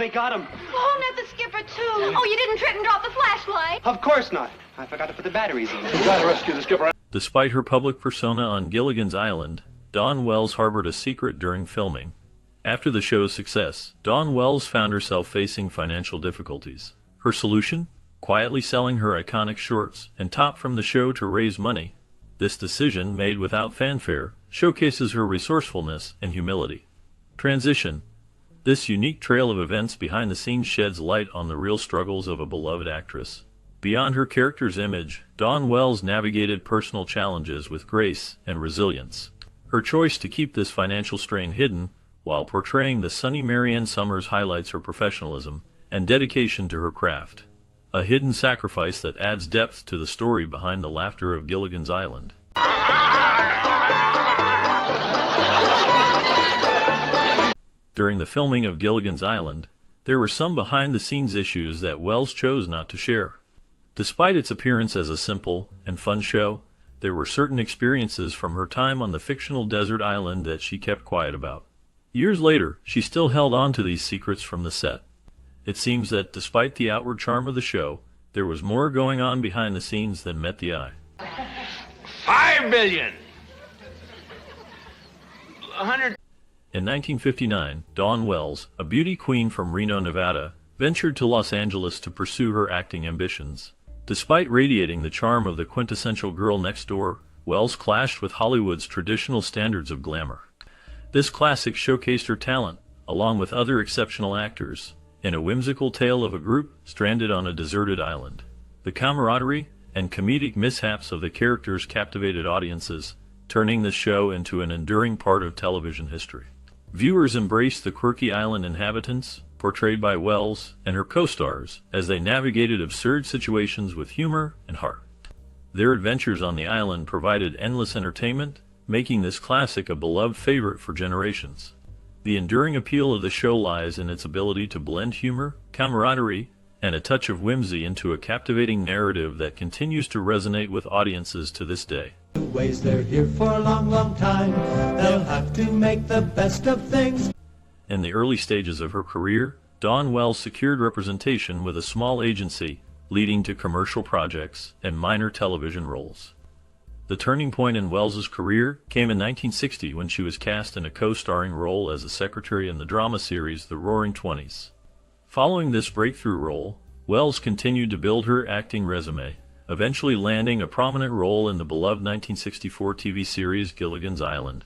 they got him. Oh, not the skipper, too. Oh, you didn't trip and drop the flashlight. Of course not. I forgot to put the batteries in. We gotta rescue the skipper. Despite her public persona on Gilligan's Island, Dawn Wells harbored a secret during filming. After the show's success, Dawn Wells found herself facing financial difficulties. Her solution? Quietly selling her iconic shorts and top from the show to raise money. This decision, made without fanfare, showcases her resourcefulness and humility. Transition. This unique trail of events behind the scenes sheds light on the real struggles of a beloved actress. Beyond her character's image, Dawn Wells navigated personal challenges with grace and resilience. Her choice to keep this financial strain hidden while portraying the sunny Marianne Summers highlights her professionalism and dedication to her craft. A hidden sacrifice that adds depth to the story behind the laughter of Gilligan's Island. During the filming of Gilligan's Island, there were some behind-the-scenes issues that Wells chose not to share. Despite its appearance as a simple and fun show, there were certain experiences from her time on the fictional desert island that she kept quiet about. Years later, she still held on to these secrets from the set. It seems that despite the outward charm of the show, there was more going on behind the scenes than met the eye. 5 million. 100. In 1959, Dawn Wells, a beauty queen from Reno, Nevada, ventured to Los Angeles to pursue her acting ambitions. Despite radiating the charm of the quintessential girl next door, Wells clashed with Hollywood's traditional standards of glamour. This classic showcased her talent, along with other exceptional actors, in a whimsical tale of a group stranded on a deserted island. The camaraderie and comedic mishaps of the characters captivated audiences, turning the show into an enduring part of television history. Viewers embraced the quirky island inhabitants, portrayed by Wells and her co-stars, as they navigated absurd situations with humor and heart. Their adventures on the island provided endless entertainment, making this classic a beloved favorite for generations. The enduring appeal of the show lies in its ability to blend humor, camaraderie, and a touch of whimsy into a captivating narrative that continues to resonate with audiences to this day. Ways they're here for a long, long time. They'll have to make the best of things. In the early stages of her career, Dawn Wells secured representation with a small agency, leading to commercial projects and minor television roles. The turning point in Wells's career came in 1960 when she was cast in a co-starring role as a secretary in the drama series The Roaring Twenties. Following this breakthrough role, Wells continued to build her acting resume, eventually landing a prominent role in the beloved 1964 TV series Gilligan's Island.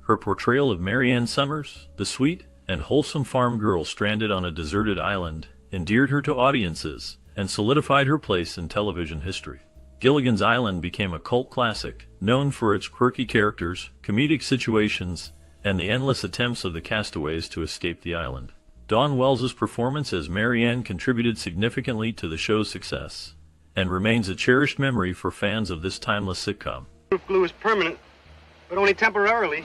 Her portrayal of Marianne Summers, the sweet and wholesome farm girl stranded on a deserted island, endeared her to audiences and solidified her place in television history. Gilligan's Island became a cult classic, known for its quirky characters, comedic situations, and the endless attempts of the castaways to escape the island. Dawn Wells's performance as Marianne contributed significantly to the show's success, and remains a cherished memory for fans of this timeless sitcom. Roof glue is permanent, but only temporarily.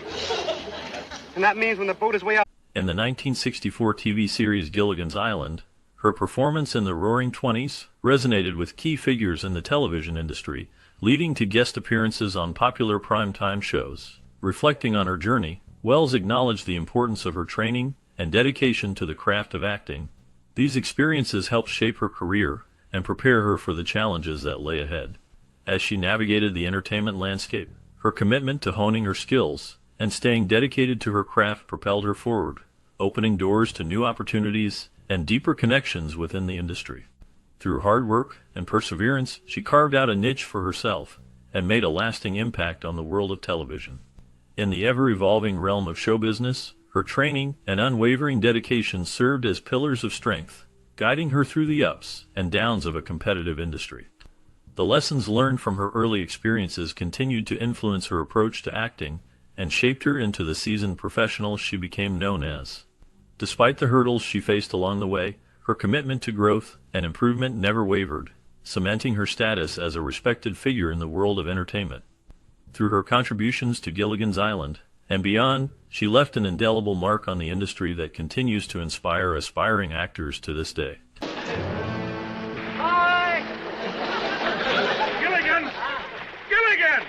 And that means when the boat is way out. In the 1964 TV series Gilligan's Island, her performance in the Roaring Twenties resonated with key figures in the television industry, leading to guest appearances on popular primetime shows. Reflecting on her journey, Wells acknowledged the importance of her training and dedication to the craft of acting. These experiences helped shape her career and prepare her for the challenges that lay ahead. As she navigated the entertainment landscape, her commitment to honing her skills and staying dedicated to her craft propelled her forward, opening doors to new opportunities and deeper connections within the industry. Through hard work and perseverance, she carved out a niche for herself and made a lasting impact on the world of television. In the ever-evolving realm of show business, her training and unwavering dedication served as pillars of strength, guiding her through the ups and downs of a competitive industry. The lessons learned from her early experiences continued to influence her approach to acting and shaped her into the seasoned professional she became known as. Despite the hurdles she faced along the way, her commitment to growth and improvement never wavered, cementing her status as a respected figure in the world of entertainment. Through her contributions to Gilligan's Island and beyond, she left an indelible mark on the industry that continues to inspire aspiring actors to this day. Hi! Gilligan! Gilligan!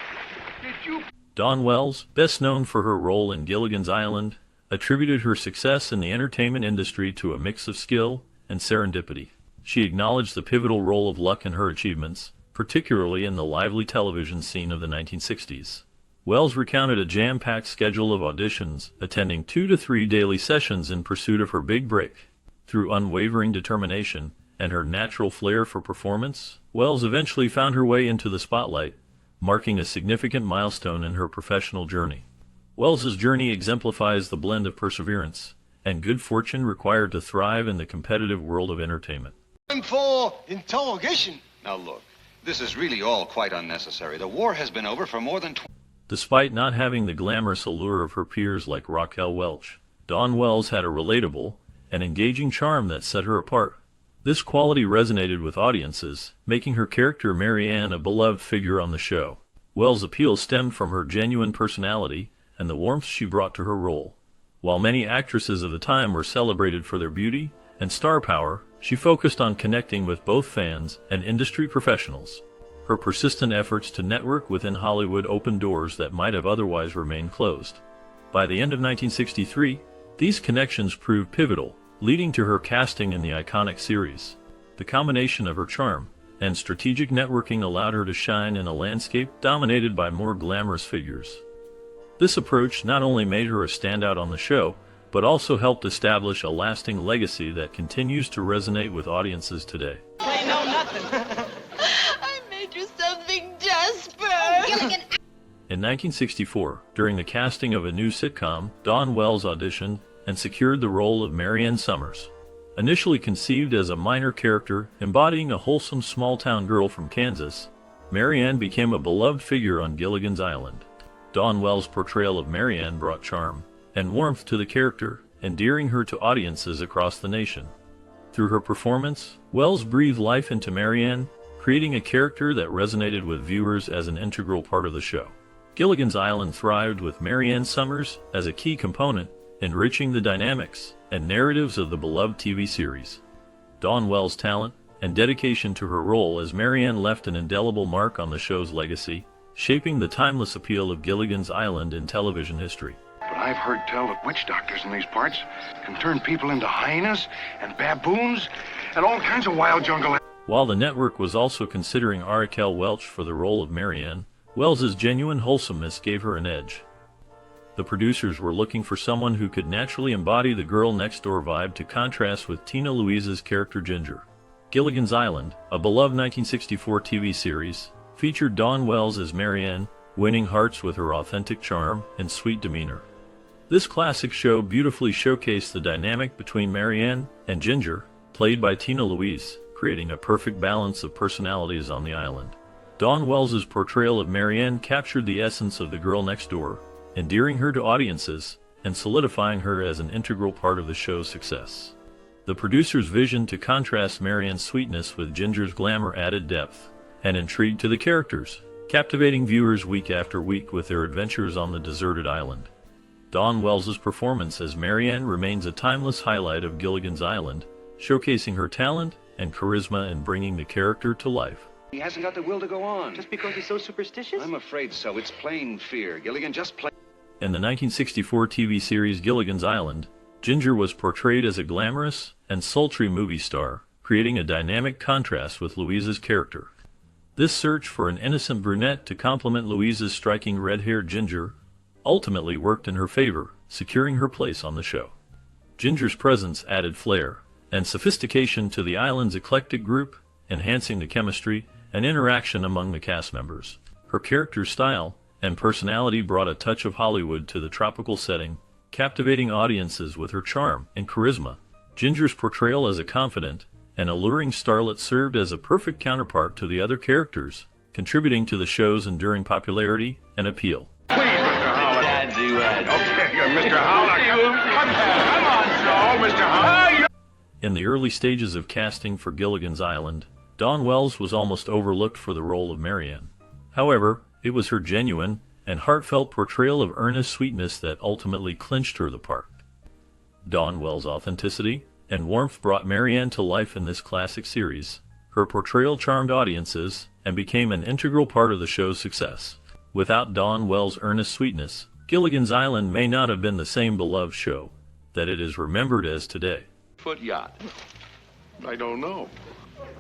Did you... Dawn Wells, best known for her role in Gilligan's Island, attributed her success in the entertainment industry to a mix of skill and serendipity. She acknowledged the pivotal role of luck in her achievements, particularly in the lively television scene of the 1960s. Wells recounted a jam-packed schedule of auditions, attending 2 to 3 daily sessions in pursuit of her big break. Through unwavering determination and her natural flair for performance, Wells eventually found her way into the spotlight, marking a significant milestone in her professional journey. Wells's journey exemplifies the blend of perseverance and good fortune required to thrive in the competitive world of entertainment. For interrogation. Now look, this is really all quite unnecessary. The war has been over for more than 20. Despite not having the glamorous allure of her peers like Raquel Welch, Dawn Wells had a relatable and engaging charm that set her apart. This quality resonated with audiences, making her character Mary Ann a beloved figure on the show. Wells' appeal stemmed from her genuine personality and the warmth she brought to her role. While many actresses of the time were celebrated for their beauty and star power, she focused on connecting with both fans and industry professionals. Her persistent efforts to network within Hollywood opened doors that might have otherwise remained closed. By the end of 1963, these connections proved pivotal, leading to her casting in the iconic series. The combination of her charm and strategic networking allowed her to shine in a landscape dominated by more glamorous figures. This approach not only made her a standout on the show, but also helped establish a lasting legacy that continues to resonate with audiences today. They know nothing. I made you something, Jasper. Oh, Gilligan. In 1964, during the casting of a new sitcom, Dawn Wells auditioned and secured the role of Mary Ann Summers. Initially conceived as a minor character embodying a wholesome small-town girl from Kansas, Mary Ann became a beloved figure on Gilligan's Island. Dawn Wells' portrayal of Mary Ann brought charm and warmth to the character, endearing her to audiences across the nation. Through her performance, Wells breathed life into Mary Ann, creating a character that resonated with viewers as an integral part of the show. Gilligan's Island thrived with Mary Ann Summers as a key component, enriching the dynamics and narratives of the beloved TV series. Dawn Wells' talent and dedication to her role as Mary Ann left an indelible mark on the show's legacy, shaping the timeless appeal of Gilligan's Island in television history. But I've heard tell that witch doctors in these parts can turn people into hyenas and baboons and all kinds of wild jungle. While the network was also considering Raquel Welch for the role of Mary Ann, Wells's genuine wholesomeness gave her an edge. The producers were looking for someone who could naturally embody the girl-next-door vibe to contrast with Tina Louise's character Ginger. Gilligan's Island, a beloved 1964 TV series, featured Dawn Wells as Mary Ann, winning hearts with her authentic charm and sweet demeanor. This classic show beautifully showcased the dynamic between Mary Ann and Ginger, played by Tina Louise, creating a perfect balance of personalities on the island. Dawn Wells' portrayal of Mary Ann captured the essence of the girl next door, endearing her to audiences and solidifying her as an integral part of the show's success. The producer's vision to contrast Mary Ann's sweetness with Ginger's glamour added depth and intrigue to the characters, captivating viewers week after week with their adventures on the deserted island. Dawn Wells' performance as Mary Ann remains a timeless highlight of Gilligan's Island, showcasing her talent and charisma in bringing the character to life. He hasn't got the will to go on. Just because he's so superstitious? I'm afraid so. It's plain fear. Gilligan, just plain. In the 1964 TV series Gilligan's Island, Ginger was portrayed as a glamorous and sultry movie star, creating a dynamic contrast with Louise's character. This search for an innocent brunette to complement Louise's striking red-haired Ginger ultimately worked in her favor, securing her place on the show. Ginger's presence added flair and sophistication to the island's eclectic group, enhancing the chemistry and interaction among the cast members. Her character's style and personality brought a touch of Hollywood to the tropical setting, captivating audiences with her charm and charisma. Ginger's portrayal as a confident and alluring starlet served as a perfect counterpart to the other characters, contributing to the show's enduring popularity and appeal. Please, Mr. Howlett. Dad's duet. Okay, Mr. Howlett. Come on, Joe, Mr. Howlett. In the early stages of casting for Gilligan's Island, Dawn Wells was almost overlooked for the role of Mary Ann. However, it was her genuine and heartfelt portrayal of earnest sweetness that ultimately clinched her the part. Dawn Wells' authenticity and warmth brought Mary Ann to life in this classic series. Her portrayal charmed audiences and became an integral part of the show's success. Without Dawn Wells' earnest sweetness, Gilligan's Island may not have been the same beloved show that it is remembered as today. Foot yacht. I don't know.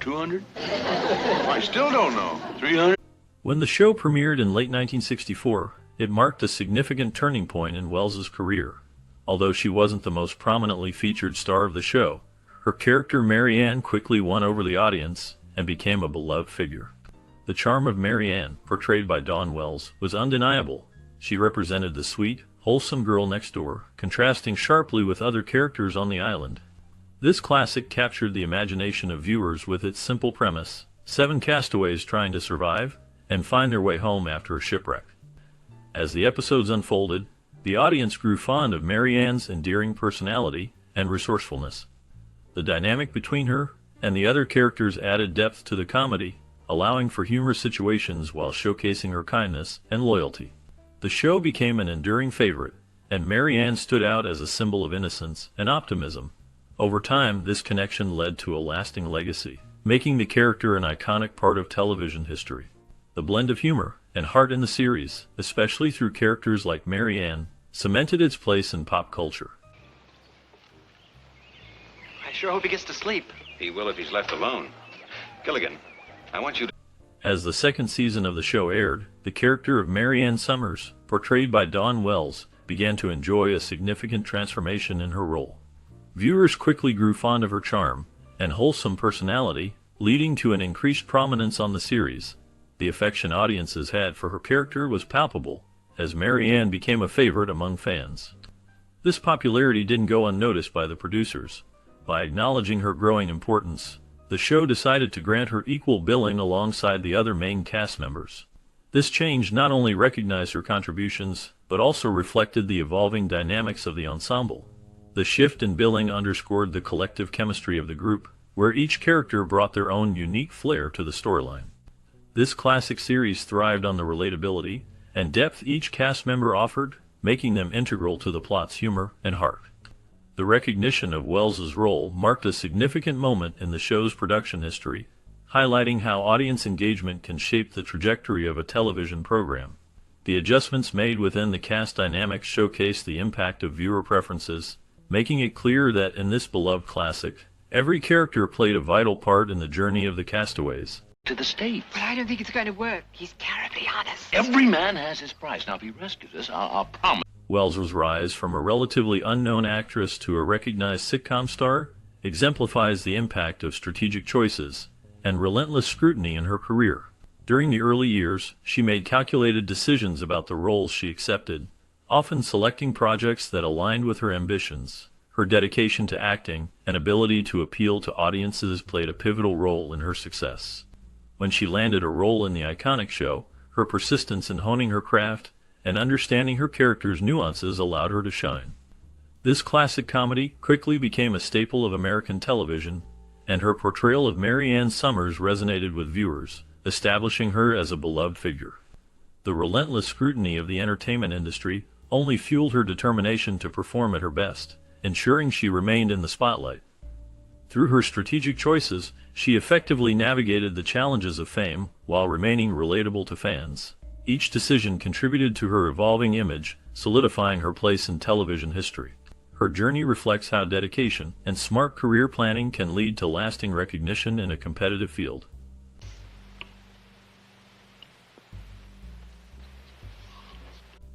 200? I still don't know. 300? When the show premiered in late 1964, it marked a significant turning point in Wells's career. Although she wasn't the most prominently featured star of the show, her character Mary Ann quickly won over the audience and became a beloved figure. The charm of Mary Ann, portrayed by Dawn Wells, was undeniable. She represented the sweet, wholesome girl next door, contrasting sharply with other characters on the island. This classic captured the imagination of viewers with its simple premise: 7 castaways trying to survive and find their way home after a shipwreck. As the episodes unfolded, the audience grew fond of Mary Ann's endearing personality and resourcefulness. The dynamic between her and the other characters added depth to the comedy, allowing for humorous situations while showcasing her kindness and loyalty. The show became an enduring favorite, and Mary Ann stood out as a symbol of innocence and optimism. Over time, this connection led to a lasting legacy, making the character an iconic part of television history. The blend of humor and heart in the series, especially through characters like Mary Ann, cemented its place in pop culture. I sure hope he gets to sleep. He will if he's left alone. Gilligan, I want you to... As the second season of the show aired, the character of Mary Ann Summers, portrayed by Dawn Wells, began to enjoy a significant transformation in her role. Viewers quickly grew fond of her charm and wholesome personality, leading to an increased prominence on the series. The affection audiences had for her character was palpable, as Mary Ann became a favorite among fans. This popularity didn't go unnoticed by the producers. By acknowledging her growing importance, the show decided to grant her equal billing alongside the other main cast members. This change not only recognized her contributions, but also reflected the evolving dynamics of the ensemble. The shift in billing underscored the collective chemistry of the group, where each character brought their own unique flair to the storyline. This classic series thrived on the relatability and depth each cast member offered, making them integral to the plot's humor and heart. The recognition of Wells's role marked a significant moment in the show's production history, highlighting how audience engagement can shape the trajectory of a television program. The adjustments made within the cast dynamics showcased the impact of viewer preferences, making it clear that in this beloved classic, every character played a vital part in the journey of the castaways. To the state. But I don't think it's going to work. He's terribly honest. Every man has his price. Now, if he rescues us, I'll promise. Wells's rise from a relatively unknown actress to a recognized sitcom star exemplifies the impact of strategic choices and relentless scrutiny in her career. During the early years, she made calculated decisions about the roles she accepted, often selecting projects that aligned with her ambitions. Her dedication to acting and ability to appeal to audiences played a pivotal role in her success. When she landed a role in the iconic show, her persistence in honing her craft and understanding her character's nuances allowed her to shine. This classic comedy quickly became a staple of American television, and her portrayal of Mary Ann Summers resonated with viewers, establishing her as a beloved figure. The relentless scrutiny of the entertainment industry only fueled her determination to perform at her best, ensuring she remained in the spotlight. Through her strategic choices, she effectively navigated the challenges of fame while remaining relatable to fans. Each decision contributed to her evolving image, solidifying her place in television history. Her journey reflects how dedication and smart career planning can lead to lasting recognition in a competitive field.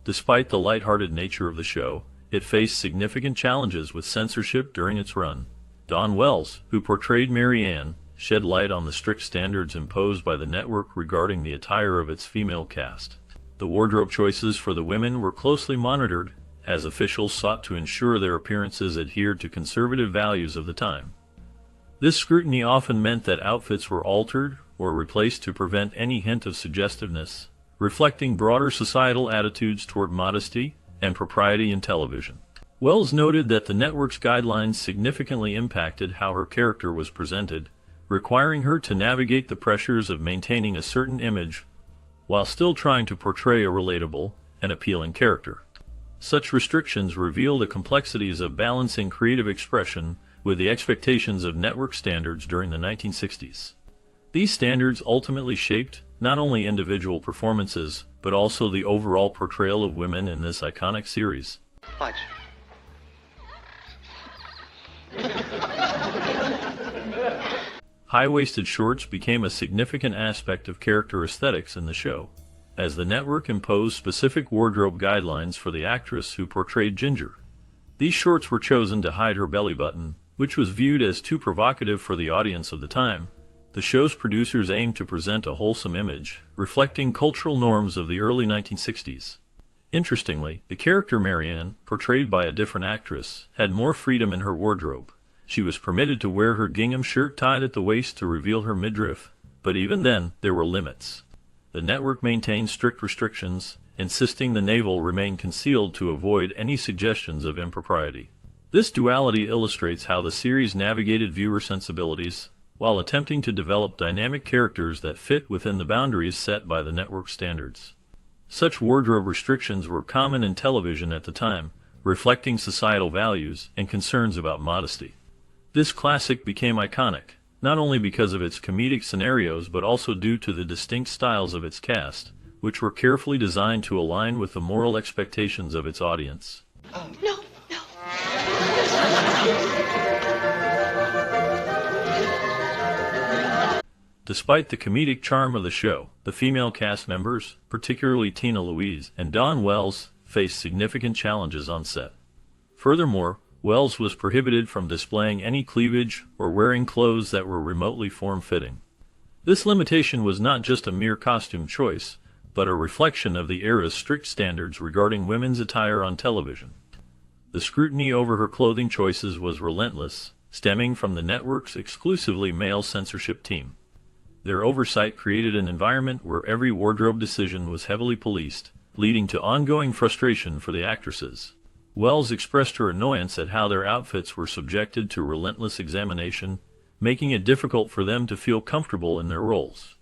Despite the lighthearted nature of the show, it faced significant challenges with censorship during its run. Dawn Wells, who portrayed Mary Ann, shed light on the strict standards imposed by the network regarding the attire of its female cast. The wardrobe choices for the women were closely monitored, as officials sought to ensure their appearances adhered to conservative values of the time. This scrutiny often meant that outfits were altered or replaced to prevent any hint of suggestiveness, reflecting broader societal attitudes toward modesty and propriety in television. Wells noted that the network's guidelines significantly impacted how her character was presented, requiring her to navigate the pressures of maintaining a certain image while still trying to portray a relatable and appealing character. Such restrictions reveal the complexities of balancing creative expression with the expectations of network standards during the 1960s. These standards ultimately shaped not only individual performances, but also the overall portrayal of women in this iconic series. Watch. High-waisted shorts became a significant aspect of character aesthetics in the show, as the network imposed specific wardrobe guidelines for the actress who portrayed Ginger. These shorts were chosen to hide her belly button, which was viewed as too provocative for the audience of the time. The show's producers aimed to present a wholesome image, reflecting cultural norms of the early 1960s. Interestingly, the character Marianne, portrayed by a different actress, had more freedom in her wardrobe. She was permitted to wear her gingham shirt tied at the waist to reveal her midriff, but even then, there were limits. The network maintained strict restrictions, insisting the navel remain concealed to avoid any suggestions of impropriety. This duality illustrates how the series navigated viewer sensibilities, while attempting to develop dynamic characters that fit within the boundaries set by the network standards. Such wardrobe restrictions were common in television at the time, reflecting societal values and concerns about modesty. This classic became iconic, not only because of its comedic scenarios but also due to the distinct styles of its cast, which were carefully designed to align with the moral expectations of its audience. No. Despite the comedic charm of the show, the female cast members, particularly Tina Louise and Dawn Wells, faced significant challenges on set. Furthermore, Wells was prohibited from displaying any cleavage or wearing clothes that were remotely form-fitting. This limitation was not just a mere costume choice, but a reflection of the era's strict standards regarding women's attire on television. The scrutiny over her clothing choices was relentless, stemming from the network's exclusively male censorship team. Their oversight created an environment where every wardrobe decision was heavily policed, leading to ongoing frustration for the actresses. Wells expressed her annoyance at how their outfits were subjected to relentless examination, making it difficult for them to feel comfortable in their roles.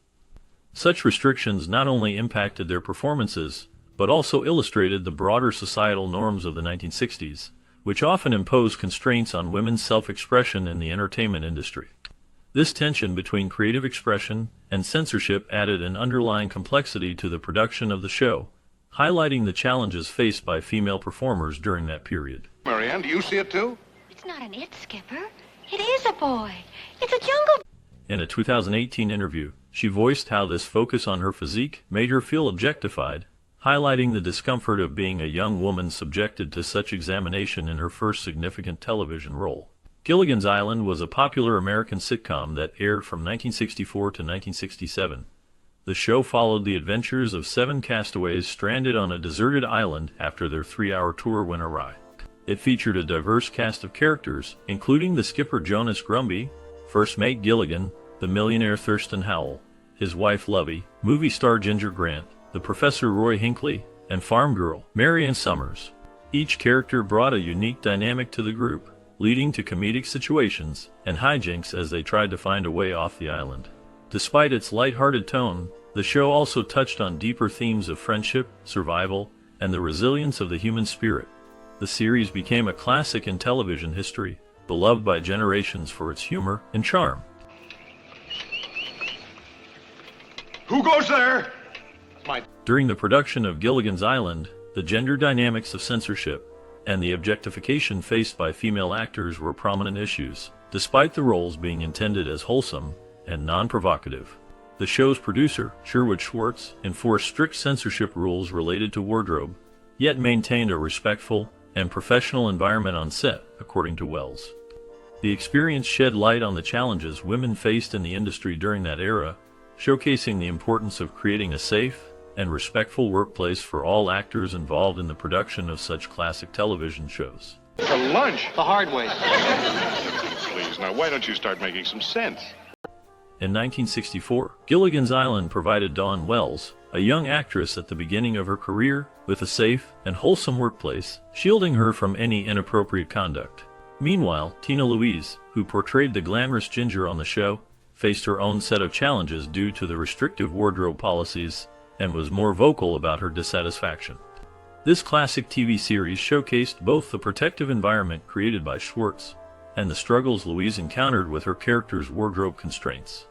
Such restrictions not only impacted their performances, but also illustrated the broader societal norms of the 1960s, which often imposed constraints on women's self-expression in the entertainment industry. This tension between creative expression and censorship added an underlying complexity to the production of the show, highlighting the challenges faced by female performers during that period. Marianne, do you see it too? It's not an it, Skipper. It is a boy. It's a jungle. In a 2018 interview, she voiced how this focus on her physique made her feel objectified, highlighting the discomfort of being a young woman subjected to such examination in her first significant television role. Gilligan's Island was a popular American sitcom that aired from 1964 to 1967. The show followed the adventures of 7 castaways stranded on a deserted island after their 3-hour tour went awry. It featured a diverse cast of characters, including the skipper Jonas Grumby, first mate Gilligan, the millionaire Thurston Howell, his wife Lovey, movie star Ginger Grant, the professor Roy Hinckley, and farm girl Marianne Summers. Each character brought a unique dynamic to the group, leading to comedic situations and hijinks as they tried to find a way off the island. Despite its light-hearted tone, the show also touched on deeper themes of friendship, survival, and the resilience of the human spirit. The series became a classic in television history, beloved by generations for its humor and charm. Who goes there? During the production of Gilligan's Island, the gender dynamics of censorship and the objectification faced by female actors were prominent issues, despite the roles being intended as wholesome and non-provocative. The show's producer, Sherwood Schwartz, enforced strict censorship rules related to wardrobe, yet maintained a respectful and professional environment on set, according to Wells. The experience shed light on the challenges women faced in the industry during that era, showcasing the importance of creating a safe and respectful workplace for all actors involved in the production of such classic television shows. For lunch? The hard way. Please, now why don't you start making some sense? In 1964, Gilligan's Island provided Dawn Wells, a young actress at the beginning of her career, with a safe and wholesome workplace, shielding her from any inappropriate conduct. Meanwhile, Tina Louise, who portrayed the glamorous Ginger on the show, faced her own set of challenges due to the restrictive wardrobe policies and was more vocal about her dissatisfaction. This classic TV series showcased both the protective environment created by Schwartz and the struggles Louise encountered with her character's wardrobe constraints.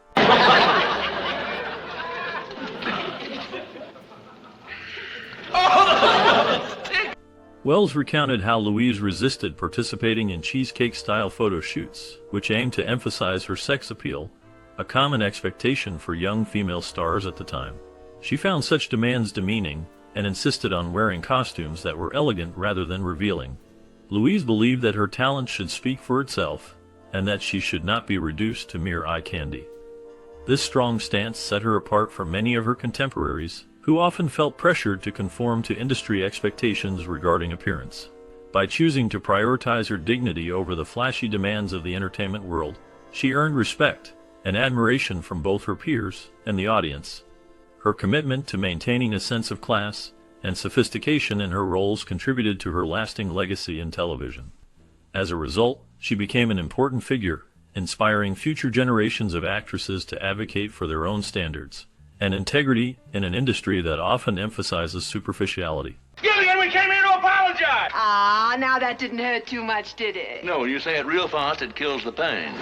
Wells recounted how Louise resisted participating in cheesecake-style photo shoots, which aimed to emphasize her sex appeal, a common expectation for young female stars at the time. She found such demands demeaning and insisted on wearing costumes that were elegant rather than revealing. Louise believed that her talent should speak for itself and that she should not be reduced to mere eye candy. This strong stance set her apart from many of her contemporaries, who often felt pressured to conform to industry expectations regarding appearance. By choosing to prioritize her dignity over the flashy demands of the entertainment world, she earned respect and admiration from both her peers and the audience. Her commitment to maintaining a sense of class and sophistication in her roles contributed to her lasting legacy in television. As a result, she became an important figure, inspiring future generations of actresses to advocate for their own standards and integrity in an industry that often emphasizes superficiality. Gilligan, we came here to apologize! Ah, now that didn't hurt too much, did it? No, when you say it real fast, it kills the pain.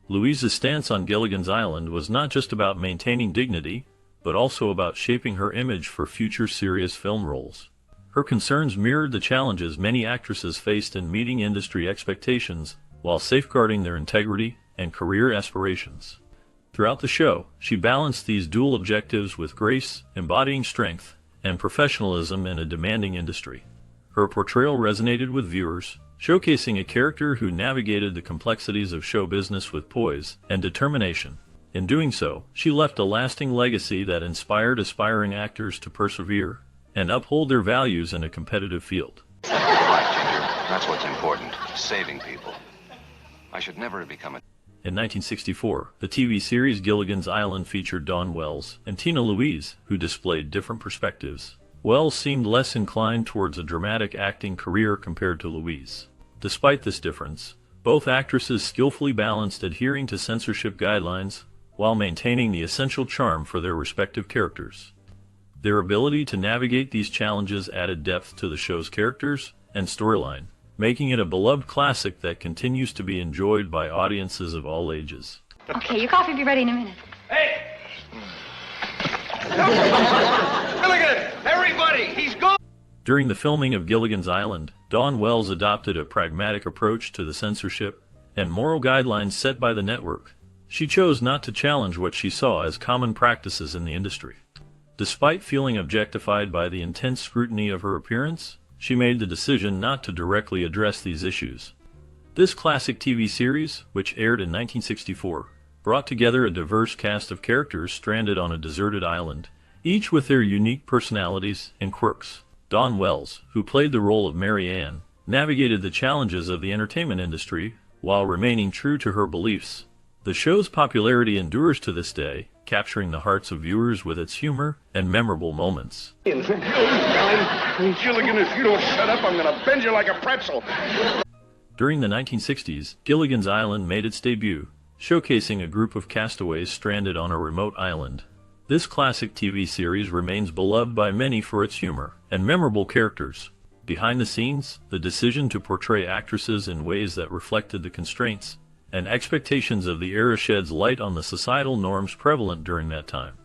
Louise's stance on Gilligan's Island was not just about maintaining dignity, but also about shaping her image for future serious film roles. Her concerns mirrored the challenges many actresses faced in meeting industry expectations while safeguarding their integrity and career aspirations. Throughout the show, she balanced these dual objectives with grace, embodying strength and professionalism in a demanding industry. Her portrayal resonated with viewers, showcasing a character who navigated the complexities of show business with poise and determination. In doing so, she left a lasting legacy that inspired aspiring actors to persevere and uphold their values in a competitive field. Right, Ginger. That's what's important. Saving people. I should never have become a... In 1964, the TV series Gilligan's Island featured Dawn Wells and Tina Louise, who displayed different perspectives. Wells seemed less inclined towards a dramatic acting career compared to Louise. Despite this difference, both actresses skillfully balanced adhering to censorship guidelines while maintaining the essential charm for their respective characters. Their ability to navigate these challenges added depth to the show's characters and storyline, making it a beloved classic that continues to be enjoyed by audiences of all ages. Okay, your coffee will be ready in a minute. Hey! Gilligan! Everybody! He's gone! During the filming of Gilligan's Island, Dawn Wells adopted a pragmatic approach to the censorship and moral guidelines set by the network. She chose not to challenge what she saw as common practices in the industry. Despite feeling objectified by the intense scrutiny of her appearance, she made the decision not to directly address these issues. This classic TV series, which aired in 1964, brought together a diverse cast of characters stranded on a deserted island, each with their unique personalities and quirks. Dawn Wells, who played the role of Mary Ann, navigated the challenges of the entertainment industry while remaining true to her beliefs. The show's popularity endures to this day, capturing the hearts of viewers with its humor and memorable moments. Gilligan, if you don't shut up, I'm gonna bend you like a pretzel. During the 1960s, Gilligan's Island made its debut, showcasing a group of castaways stranded on a remote island. This classic TV series remains beloved by many for its humor and memorable characters. Behind the scenes, the decision to portray actresses in ways that reflected the constraints and expectations of the era sheds light on the societal norms prevalent during that time.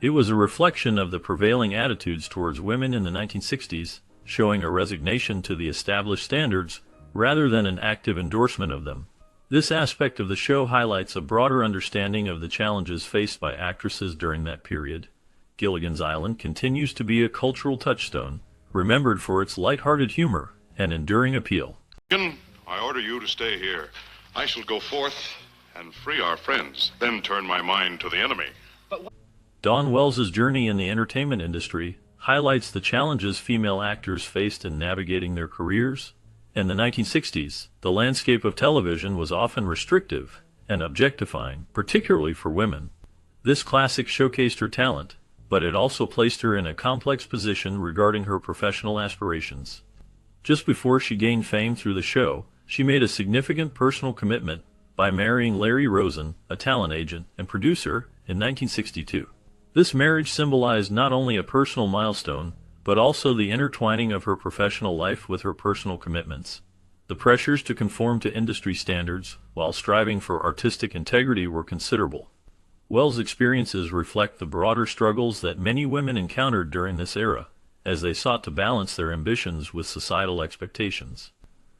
It was a reflection of the prevailing attitudes towards women in the 1960s, showing a resignation to the established standards rather than an active endorsement of them. This aspect of the show highlights a broader understanding of the challenges faced by actresses during that period. Gilligan's Island continues to be a cultural touchstone, remembered for its light-hearted humor and enduring appeal. Gilligan, I order you to stay here. I shall go forth and free our friends, then turn my mind to the enemy. Dawn Wells' journey in the entertainment industry highlights the challenges female actors faced in navigating their careers. In the 1960s, the landscape of television was often restrictive and objectifying, particularly for women. This classic showcased her talent, but it also placed her in a complex position regarding her professional aspirations. Just before she gained fame through the show, she made a significant personal commitment by marrying Larry Rosen, a talent agent and producer, in 1962. This marriage symbolized not only a personal milestone, but also the intertwining of her professional life with her personal commitments. The pressures to conform to industry standards while striving for artistic integrity were considerable. Wells' experiences reflect the broader struggles that many women encountered during this era, as they sought to balance their ambitions with societal expectations.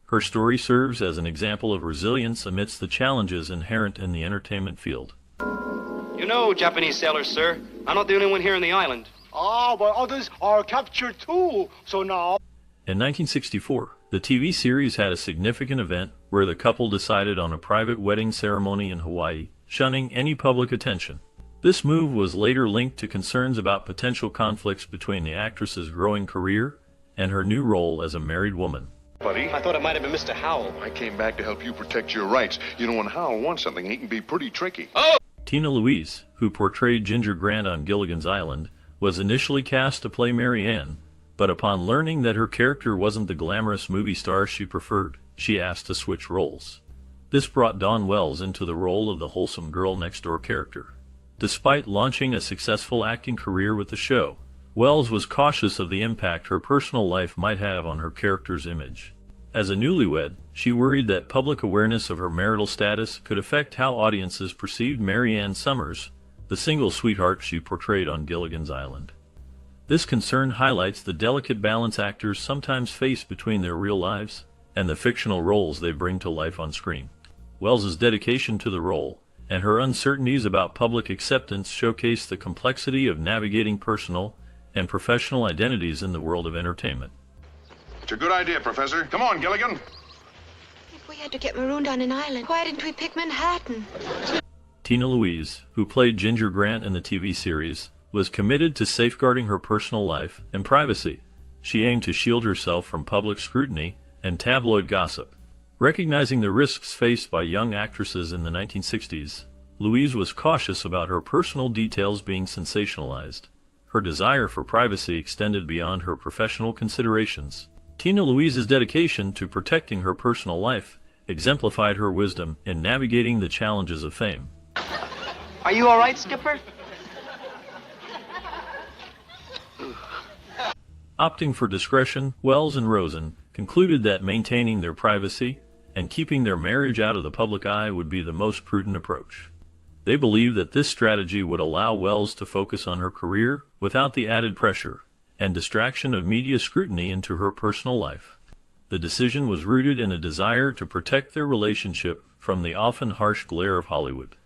Her story serves as an example of resilience amidst the challenges inherent in the entertainment field. You know, Japanese sailors, sir, I'm not the only one here on the island. Ah, but others are captured too. So now... In 1964, the TV series had a significant event where the couple decided on a private wedding ceremony in Hawaii, shunning any public attention. This move was later linked to concerns about potential conflicts between the actress's growing career and her new role as a married woman. Buddy, I thought it might have been Mr. Howell. I came back to help you protect your rights. You know, when Howell wants something, he can be pretty tricky. Tina Louise, who portrayed Ginger Grant on Gilligan's Island, was initially cast to play Mary Ann, but upon learning that her character wasn't the glamorous movie star she preferred, she asked to switch roles. This brought Dawn Wells into the role of the wholesome girl-next-door character. Despite launching a successful acting career with the show, Wells was cautious of the impact her personal life might have on her character's image. As a newlywed, she worried that public awareness of her marital status could affect how audiences perceived Mary Ann Summers, the single sweetheart she portrayed on Gilligan's Island. This concern highlights the delicate balance actors sometimes face between their real lives and the fictional roles they bring to life on screen. Wells's dedication to the role and her uncertainties about public acceptance showcase the complexity of navigating personal and professional identities in the world of entertainment. It's a good idea, Professor. Come on, Gilligan. If we had to get marooned on an island, why didn't we pick Manhattan? Tina Louise, who played Ginger Grant in the TV series, was committed to safeguarding her personal life and privacy. She aimed to shield herself from public scrutiny and tabloid gossip. Recognizing the risks faced by young actresses in the 1960s, Louise was cautious about her personal details being sensationalized. Her desire for privacy extended beyond her professional considerations. Tina Louise's dedication to protecting her personal life exemplified her wisdom in navigating the challenges of fame. Are you all right, Skipper? Opting for discretion, Wells and Rosen concluded that maintaining their privacy and keeping their marriage out of the public eye would be the most prudent approach. They believed that this strategy would allow Wells to focus on her career without the added pressure and distraction of media scrutiny into her personal life. The decision was rooted in a desire to protect their relationship from the often harsh glare of Hollywood.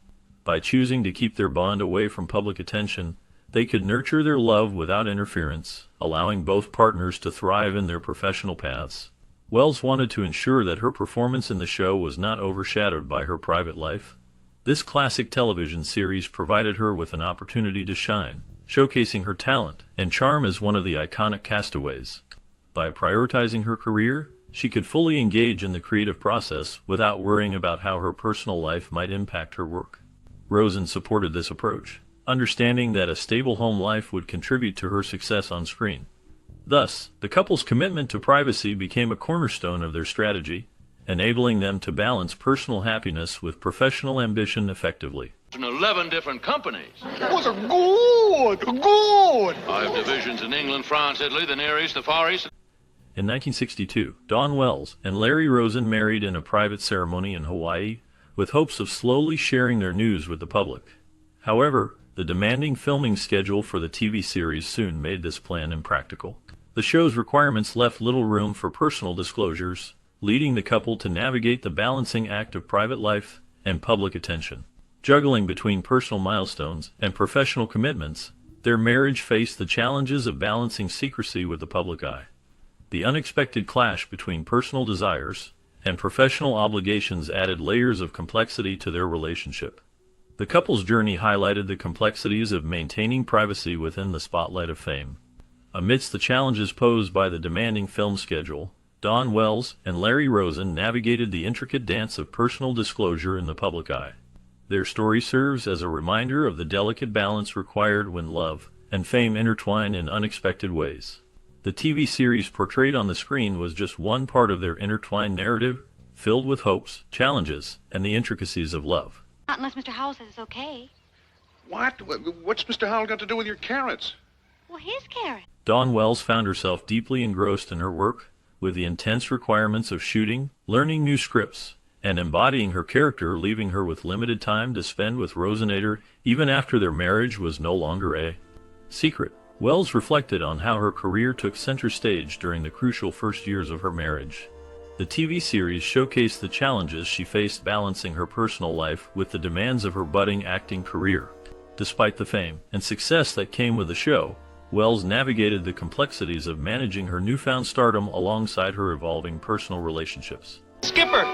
By choosing to keep their bond away from public attention, they could nurture their love without interference, allowing both partners to thrive in their professional paths. Wells wanted to ensure that her performance in the show was not overshadowed by her private life. This classic television series provided her with an opportunity to shine, showcasing her talent and charm as one of the iconic castaways. By prioritizing her career, she could fully engage in the creative process without worrying about how her personal life might impact her work. Rosen supported this approach, understanding that a stable home life would contribute to her success on screen. Thus, the couple's commitment to privacy became a cornerstone of their strategy, enabling them to balance personal happiness with professional ambition effectively. In 11 different companies. Was a good. 5 divisions in England, France, Italy, the Near East, the Far East. In 1962, Dawn Wells and Larry Rosen married in a private ceremony in Hawaii, with hopes of slowly sharing their news with the public. However, the demanding filming schedule for the TV series soon made this plan impractical. The show's requirements left little room for personal disclosures, leading the couple to navigate the balancing act of private life and public attention. Juggling between personal milestones and professional commitments, their marriage faced the challenges of balancing secrecy with the public eye. The unexpected clash between personal desires and professional obligations added layers of complexity to their relationship. The couple's journey highlighted the complexities of maintaining privacy within the spotlight of fame. Amidst the challenges posed by the demanding film schedule, Dawn Wells and Larry Rosen navigated the intricate dance of personal disclosure in the public eye. Their story serves as a reminder of the delicate balance required when love and fame intertwine in unexpected ways. The TV series portrayed on the screen was just one part of their intertwined narrative, filled with hopes, challenges, and the intricacies of love. Not unless Mr. Howell says it's okay. What? What's Mr. Howell got to do with your carrots? Well, his carrot. Dawn Wells found herself deeply engrossed in her work, with the intense requirements of shooting, learning new scripts, and embodying her character, leaving her with limited time to spend with Rosenator even after their marriage was no longer a secret. Wells reflected on how her career took center stage during the crucial first years of her marriage. The TV series showcased the challenges she faced balancing her personal life with the demands of her budding acting career. Despite the fame and success that came with the show, Wells navigated the complexities of managing her newfound stardom alongside her evolving personal relationships. Skipper!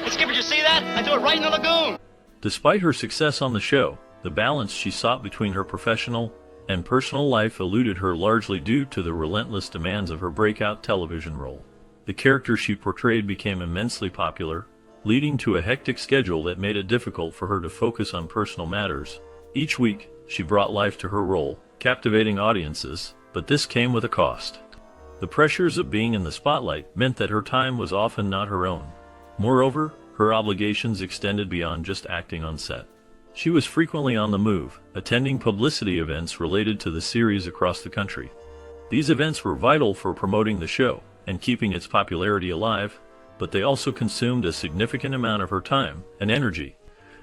Hey, Skipper, did you see that? I threw it right in the lagoon! Despite her success on the show, the balance she sought between her professional and personal life eluded her largely due to the relentless demands of her breakout television role. The character she portrayed became immensely popular, leading to a hectic schedule that made it difficult for her to focus on personal matters. Each week, she brought life to her role, captivating audiences, but this came with a cost. The pressures of being in the spotlight meant that her time was often not her own. Moreover, her obligations extended beyond just acting on set. She was frequently on the move, attending publicity events related to the series across the country. These events were vital for promoting the show and keeping its popularity alive, but they also consumed a significant amount of her time and energy.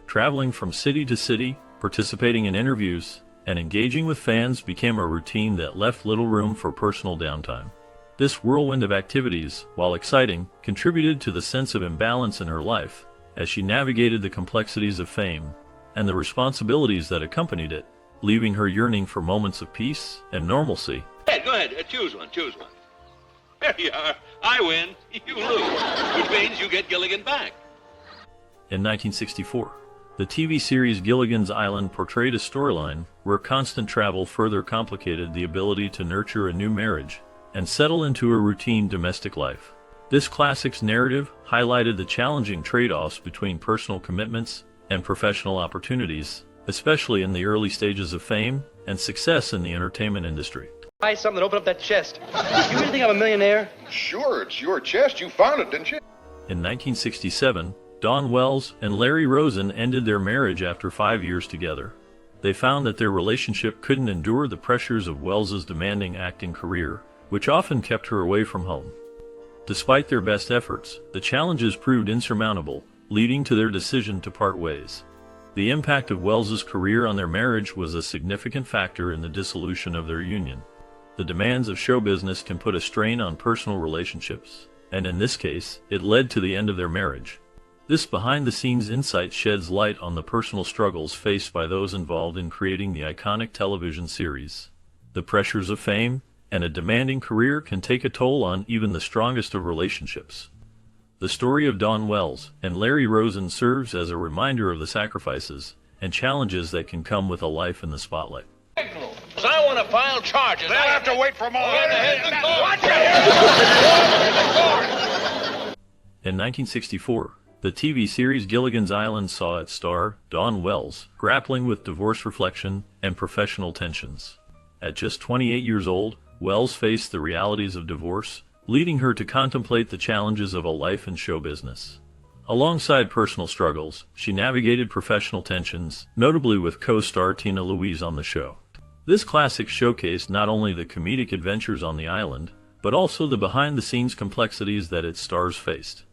Traveling from city to city, participating in interviews, and engaging with fans became a routine that left little room for personal downtime. This whirlwind of activities, while exciting, contributed to the sense of imbalance in her life as she navigated the complexities of fame and the responsibilities that accompanied it, leaving her yearning for moments of peace and normalcy. Hey, go ahead. Choose one. There you are. I win. You lose. Which means you get Gilligan back. In 1964, the TV series Gilligan's Island portrayed a storyline where constant travel further complicated the ability to nurture a new marriage and settle into a routine domestic life. This classic's narrative highlighted the challenging trade-offs between personal commitments and professional opportunities, especially in the early stages of fame and success in the entertainment industry. Buy something and open up that chest. You really think I'm a millionaire? Sure, it's your chest. You found it, didn't you? In 1967, Dawn Wells and Larry Rosen ended their marriage after 5 years together. They found that their relationship couldn't endure the pressures of Wells's demanding acting career, which often kept her away from home. Despite their best efforts, the challenges proved insurmountable, leading to their decision to part ways. The impact of Wells's career on their marriage was a significant factor in the dissolution of their union. The demands of show business can put a strain on personal relationships, and in this case, it led to the end of their marriage. This behind-the-scenes insight sheds light on the personal struggles faced by those involved in creating the iconic television series. The pressures of fame and a demanding career can take a toll on even the strongest of relationships. The story of Dawn Wells and Larry Rosen serves as a reminder of the sacrifices and challenges that can come with a life in the spotlight. So I want to file charges. They'll have to wait for more. In 1964, the TV series Gilligan's Island saw its star, Dawn Wells, grappling with divorce reflection and professional tensions. At just 28 years old, Wells faced the realities of divorce, leading her to contemplate the challenges of a life in show business. Alongside personal struggles, she navigated professional tensions, notably with co-star Tina Louise on the show. This classic showcased not only the comedic adventures on the island, but also the behind-the-scenes complexities that its stars faced.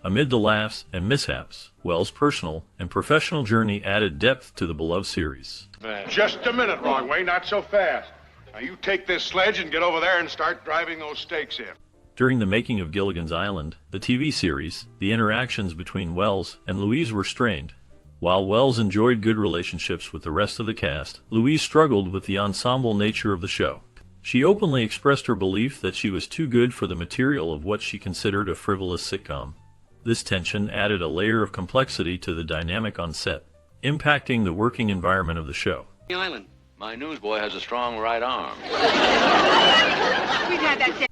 Amid the laughs and mishaps, Wells' personal and professional journey added depth to the beloved series. Just a minute, Longway, not so fast. Now you take this sledge and get over there and start driving those stakes in. During the making of Gilligan's Island, the TV series, the interactions between Wells and Louise were strained. While Wells enjoyed good relationships with the rest of the cast, Louise struggled with the ensemble nature of the show. She openly expressed her belief that she was too good for the material of what she considered a frivolous sitcom. This tension added a layer of complexity to the dynamic on set, impacting the working environment of the show. The island. My newsboy has a strong right arm. We've had that.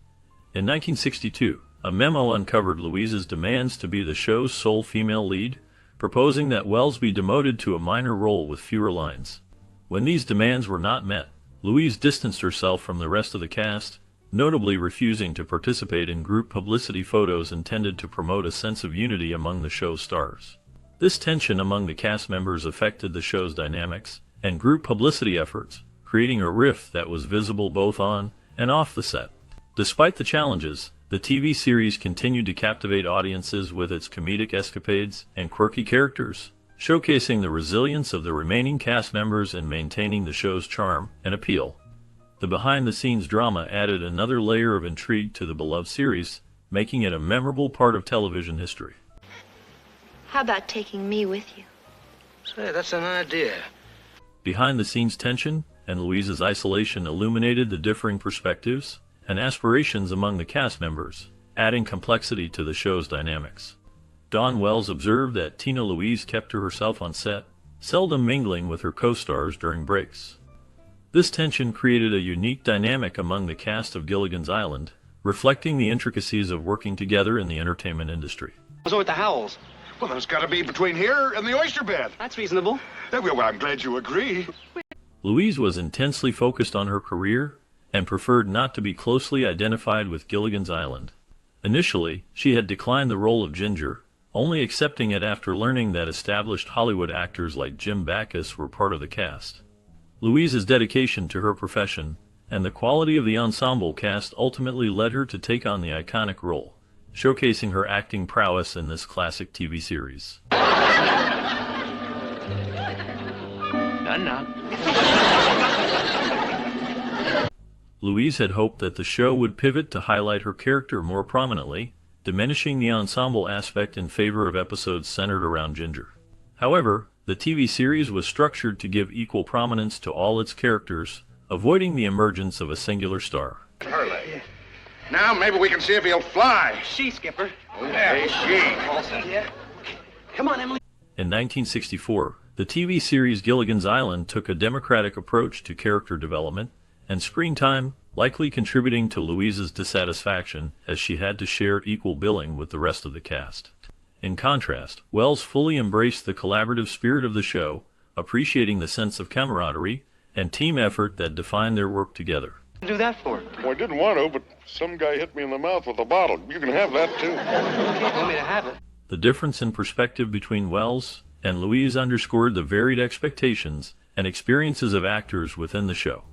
In 1962, a memo uncovered Louise's demands to be the show's sole female lead, proposing that Wells be demoted to a minor role with fewer lines. When these demands were not met, Louise distanced herself from the rest of the cast, notably refusing to participate in group publicity photos intended to promote a sense of unity among the show's stars. This tension among the cast members affected the show's dynamics and group publicity efforts, creating a rift that was visible both on and off the set. Despite the challenges, the TV series continued to captivate audiences with its comedic escapades and quirky characters, showcasing the resilience of the remaining cast members and maintaining the show's charm and appeal. The behind-the-scenes drama added another layer of intrigue to the beloved series, making it a memorable part of television history. How about taking me with you? Say, that's an idea. Behind-the-scenes tension and Louise's isolation illuminated the differing perspectives and aspirations among the cast members, adding complexity to the show's dynamics. Dawn Wells observed that Tina Louise kept to herself on set, seldom mingling with her co-stars during breaks. This tension created a unique dynamic among the cast of Gilligan's Island, reflecting the intricacies of working together in the entertainment industry. What's with the howls? Well, there's got to be between here and the oyster bed. That's reasonable. Well, I'm glad you agree. Louise was intensely focused on her career and preferred not to be closely identified with Gilligan's Island. Initially, she had declined the role of Ginger, only accepting it after learning that established Hollywood actors like Jim Backus were part of the cast. Louise's dedication to her profession and the quality of the ensemble cast ultimately led her to take on the iconic role, showcasing her acting prowess in this classic TV series. No. Louise had hoped that the show would pivot to highlight her character more prominently, diminishing the ensemble aspect in favor of episodes centered around Ginger. However, the TV series was structured to give equal prominence to all its characters, avoiding the emergence of a singular star. Hurley. Now maybe we can see if he'll fly. She, Skipper. Hey, she. Yeah. Come on, Emily. In 1964, the TV series Gilligan's Island took a democratic approach to character development and screen time, likely contributing to Louise's dissatisfaction as she had to share equal billing with the rest of the cast. In contrast, Wells fully embraced the collaborative spirit of the show, appreciating the sense of camaraderie and team effort that defined their work together. What do that for? Well, I didn't want to, but some guy hit me in the mouth with a bottle. You can have that, too. You can't tell me to have it. The difference in perspective between Wells and Louise underscored the varied expectations and experiences of actors within the show.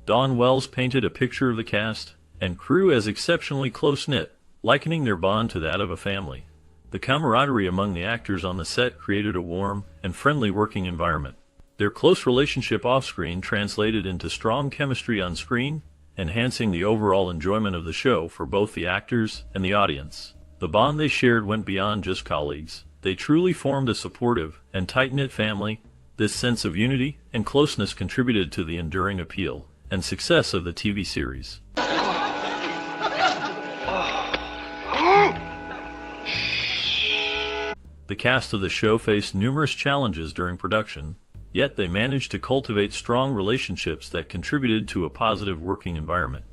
Dawn Wells painted a picture of the cast and crew as exceptionally close-knit, likening their bond to that of a family. The camaraderie among the actors on the set created a warm and friendly working environment. Their close relationship off-screen translated into strong chemistry on screen, enhancing the overall enjoyment of the show for both the actors and the audience. The bond they shared went beyond just colleagues. They truly formed a supportive and tight-knit family. This sense of unity and closeness contributed to the enduring appeal and success of the TV series. The cast of the show faced numerous challenges during production, yet they managed to cultivate strong relationships that contributed to a positive working environment.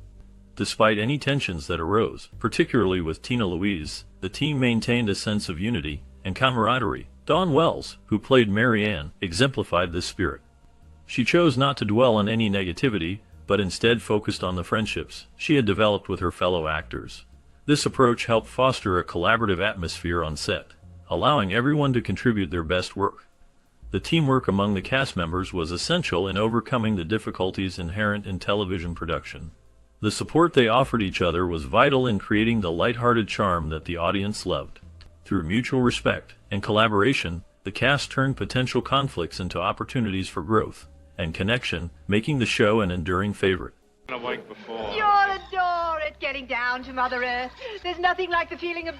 Despite any tensions that arose, particularly with Tina Louise, the team maintained a sense of unity and camaraderie. Dawn Wells, who played Mary Ann, exemplified this spirit. She chose not to dwell on any negativity, but instead focused on the friendships she had developed with her fellow actors. This approach helped foster a collaborative atmosphere on set, allowing everyone to contribute their best work. The teamwork among the cast members was essential in overcoming the difficulties inherent in television production. The support they offered each other was vital in creating the lighthearted charm that the audience loved. Through mutual respect and collaboration, the cast turned potential conflicts into opportunities for growth and connection, making the show an enduring favorite. You'll adore it, getting down to Mother Earth. There's nothing like the feeling of...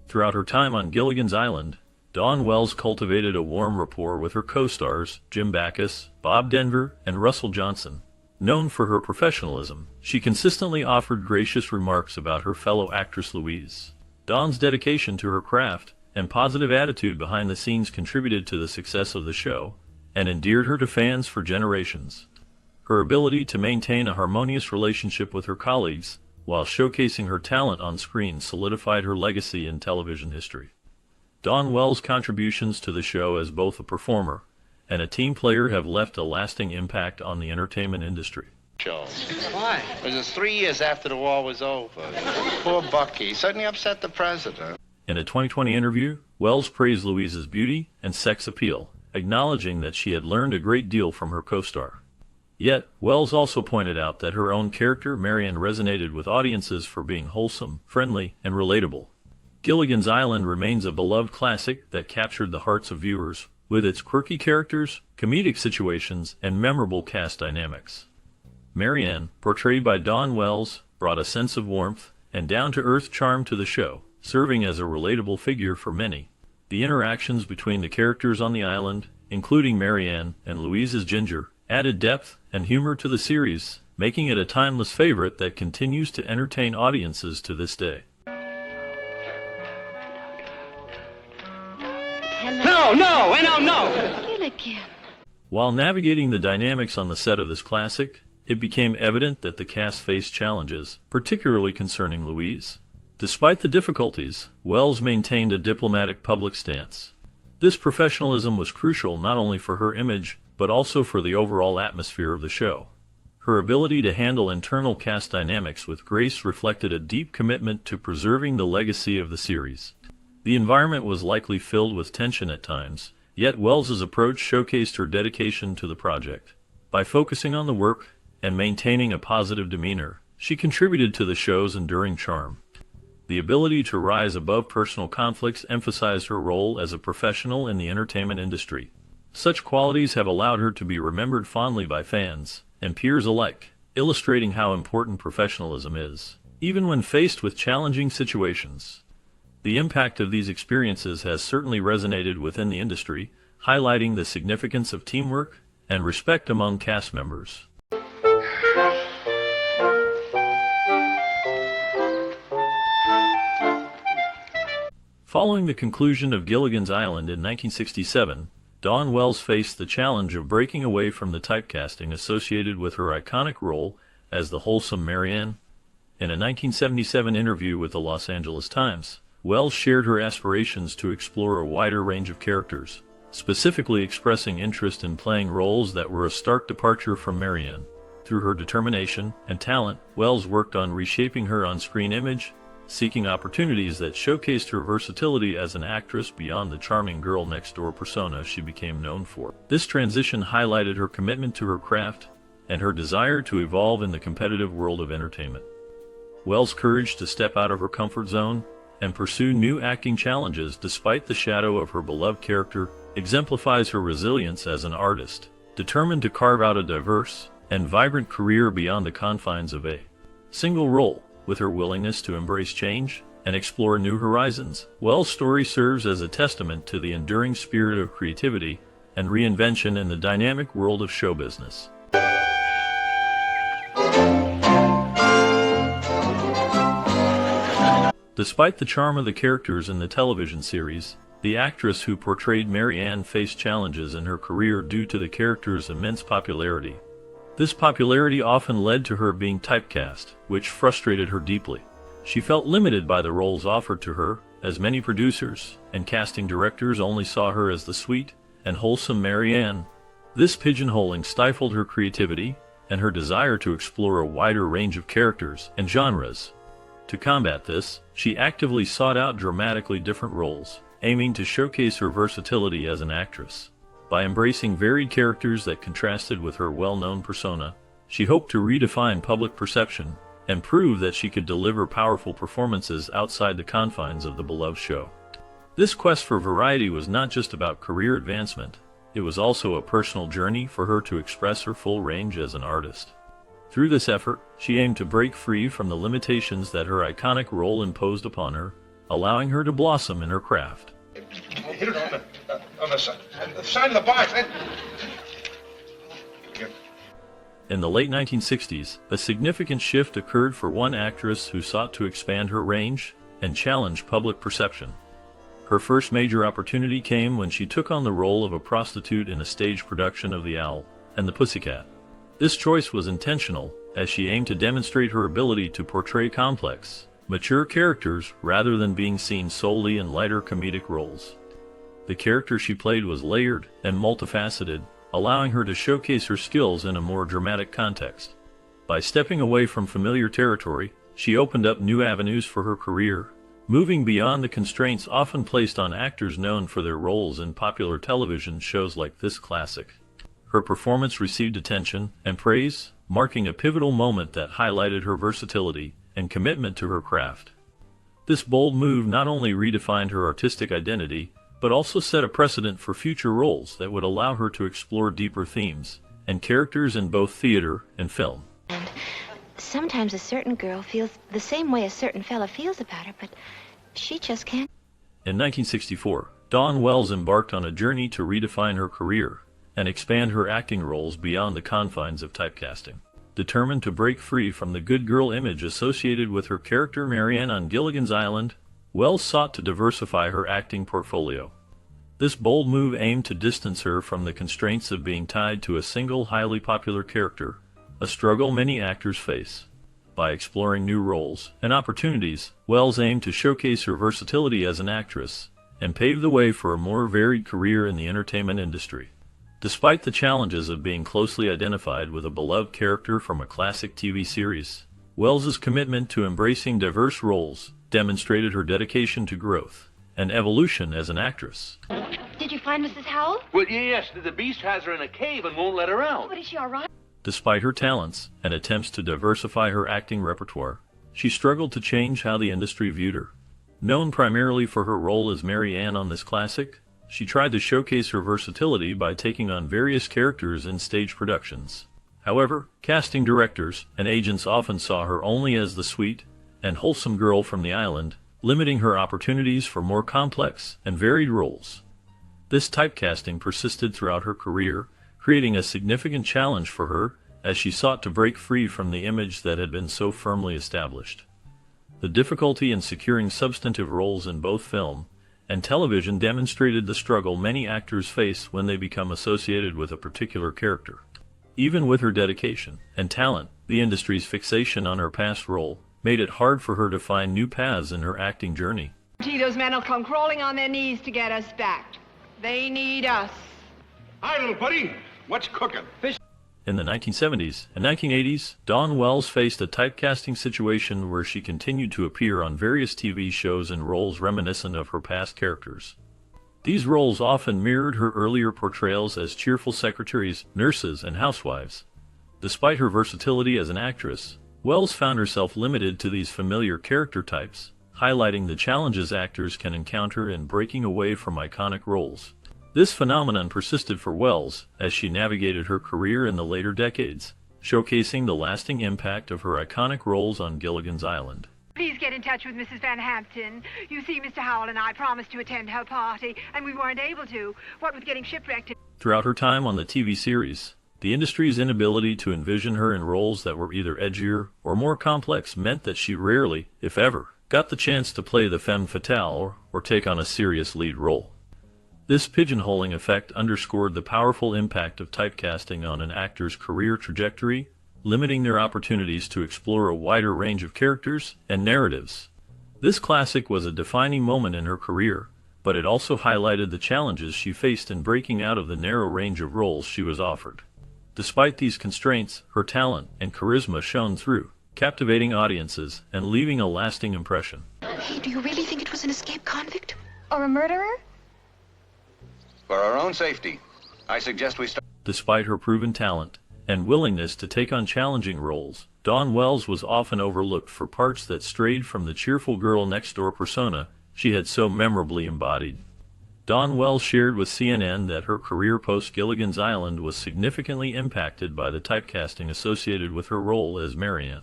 Throughout her time on Gilligan's Island, Dawn Wells cultivated a warm rapport with her co-stars, Jim Backus, Bob Denver, and Russell Johnson. Known for her professionalism, she consistently offered gracious remarks about her fellow actress Louise. Dawn's dedication to her craft and positive attitude behind the scenes contributed to the success of the show and endeared her to fans for generations. Her ability to maintain a harmonious relationship with her colleagues while showcasing her talent on screen solidified her legacy in television history. Dawn Wells' contributions to the show as both a performer and a team player have left a lasting impact on the entertainment industry. Why? It was 3 years after the war was over. Poor Bucky suddenly upset the president. In a 2020 interview, Wells praised Louise's beauty and sex appeal, acknowledging that she had learned a great deal from her co-star. Yet, Wells also pointed out that her own character, Marian, resonated with audiences for being wholesome, friendly, and relatable. Gilligan's Island remains a beloved classic that captured the hearts of viewers, with its quirky characters, comedic situations, and memorable cast dynamics. Mary Ann, portrayed by Dawn Wells, brought a sense of warmth and down-to-earth charm to the show, serving as a relatable figure for many. The interactions between the characters on the island, including Mary Ann and Louise's Ginger, added depth and humor to the series, making it a timeless favorite that continues to entertain audiences to this day. No! Gilligan. While navigating the dynamics on the set of this classic, it became evident that the cast faced challenges, particularly concerning Louise. Despite the difficulties, Wells maintained a diplomatic public stance. This professionalism was crucial not only for her image, but also for the overall atmosphere of the show. Her ability to handle internal cast dynamics with grace reflected a deep commitment to preserving the legacy of the series. The environment was likely filled with tension at times, yet Wells's approach showcased her dedication to the project. By focusing on the work and maintaining a positive demeanor, she contributed to the show's enduring charm. The ability to rise above personal conflicts emphasized her role as a professional in the entertainment industry. Such qualities have allowed her to be remembered fondly by fans and peers alike, illustrating how important professionalism is, even when faced with challenging situations. The impact of these experiences has certainly resonated within the industry, highlighting the significance of teamwork and respect among cast members. Following the conclusion of Gilligan's Island in 1967, Dawn Wells faced the challenge of breaking away from the typecasting associated with her iconic role as the wholesome Mary Ann. In a 1977 interview with the Los Angeles Times, Wells shared her aspirations to explore a wider range of characters, specifically expressing interest in playing roles that were a stark departure from Mary Ann. Through her determination and talent, Wells worked on reshaping her on-screen image, seeking opportunities that showcased her versatility as an actress beyond the charming girl-next-door persona she became known for. This transition highlighted her commitment to her craft and her desire to evolve in the competitive world of entertainment. Wells' courage to step out of her comfort zone and pursue new acting challenges despite the shadow of her beloved character exemplifies her resilience as an artist, determined to carve out a diverse and vibrant career beyond the confines of a single role. With her willingness to embrace change and explore new horizons, Wells' story serves as a testament to the enduring spirit of creativity and reinvention in the dynamic world of show business. Despite the charm of the characters in the television series, the actress who portrayed Mary Ann faced challenges in her career due to the character's immense popularity. This popularity often led to her being typecast, which frustrated her deeply. She felt limited by the roles offered to her, as many producers and casting directors only saw her as the sweet and wholesome Mary Ann. This pigeonholing stifled her creativity and her desire to explore a wider range of characters and genres. To combat this, she actively sought out dramatically different roles, aiming to showcase her versatility as an actress. By embracing varied characters that contrasted with her well-known persona, she hoped to redefine public perception and prove that she could deliver powerful performances outside the confines of the beloved show. This quest for variety was not just about career advancement, it was also a personal journey for her to express her full range as an artist. Through this effort, she aimed to break free from the limitations that her iconic role imposed upon her, allowing her to blossom in her craft. Hit it on the side of the box. In the late 1960s, a significant shift occurred for one actress who sought to expand her range and challenge public perception. Her first major opportunity came when she took on the role of a prostitute in a stage production of The Owl and the Pussycat. This choice was intentional, as she aimed to demonstrate her ability to portray complex, mature characters rather than being seen solely in lighter comedic roles. The character she played was layered and multifaceted, allowing her to showcase her skills in a more dramatic context. By stepping away from familiar territory, she opened up new avenues for her career, moving beyond the constraints often placed on actors known for their roles in popular television shows like this classic. Her performance received attention and praise, marking a pivotal moment that highlighted her versatility and commitment to her craft. This bold move not only redefined her artistic identity, but also set a precedent for future roles that would allow her to explore deeper themes and characters in both theater and film. And sometimes a certain girl feels the same way a certain fella feels about her, but she just can't. In 1964, Dawn Wells embarked on a journey to redefine her career and expand her acting roles beyond the confines of typecasting. Determined to break free from the good girl image associated with her character Marianne on Gilligan's Island, Wells sought to diversify her acting portfolio. This bold move aimed to distance her from the constraints of being tied to a single highly popular character, a struggle many actors face. By exploring new roles and opportunities, Wells aimed to showcase her versatility as an actress and pave the way for a more varied career in the entertainment industry. Despite the challenges of being closely identified with a beloved character from a classic TV series, Wells's commitment to embracing diverse roles demonstrated her dedication to growth and evolution as an actress. Did you find Mrs. Howell? Well, yes, the beast has her in a cave and won't let her out. But is she all right? Despite her talents and attempts to diversify her acting repertoire, she struggled to change how the industry viewed her. Known primarily for her role as Mary Ann on this classic, she tried to showcase her versatility by taking on various characters in stage productions. However, casting directors and agents often saw her only as the sweet and wholesome girl from the island, limiting her opportunities for more complex and varied roles. This typecasting persisted throughout her career, creating a significant challenge for her as she sought to break free from the image that had been so firmly established. The difficulty in securing substantive roles in both film and television demonstrated the struggle many actors face when they become associated with a particular character. Even with her dedication and talent, the industry's fixation on her past role made it hard for her to find new paths in her acting journey. Gee, those men will come crawling on their knees to get us back. They need us. Hi, little buddy. What's cooking? In the 1970s and 1980s, Dawn Wells faced a typecasting situation where she continued to appear on various TV shows in roles reminiscent of her past characters. These roles often mirrored her earlier portrayals as cheerful secretaries, nurses, and housewives. Despite her versatility as an actress, Wells found herself limited to these familiar character types, highlighting the challenges actors can encounter in breaking away from iconic roles. This phenomenon persisted for Wells as she navigated her career in the later decades, showcasing the lasting impact of her iconic roles on Gilligan's Island. Please get in touch with Mrs. Van Hampton. You see, Mr. Howell and I promised to attend her party, and we weren't able to. What with getting shipwrecked. Throughout her time on the TV series, the industry's inability to envision her in roles that were either edgier or more complex meant that she rarely, if ever, got the chance to play the femme fatale or take on a serious lead role. This pigeonholing effect underscored the powerful impact of typecasting on an actor's career trajectory, limiting their opportunities to explore a wider range of characters and narratives. This classic was a defining moment in her career, but it also highlighted the challenges she faced in breaking out of the narrow range of roles she was offered. Despite these constraints, her talent and charisma shone through, captivating audiences and leaving a lasting impression. Hey, do you really think it was an escaped convict? Or a murderer? For our own safety, I suggest we start. Despite her proven talent and willingness to take on challenging roles, Dawn Wells was often overlooked for parts that strayed from the cheerful girl next door persona she had so memorably embodied. Dawn Wells shared with CNN that her career post-Gilligan's Island was significantly impacted by the typecasting associated with her role as Marianne.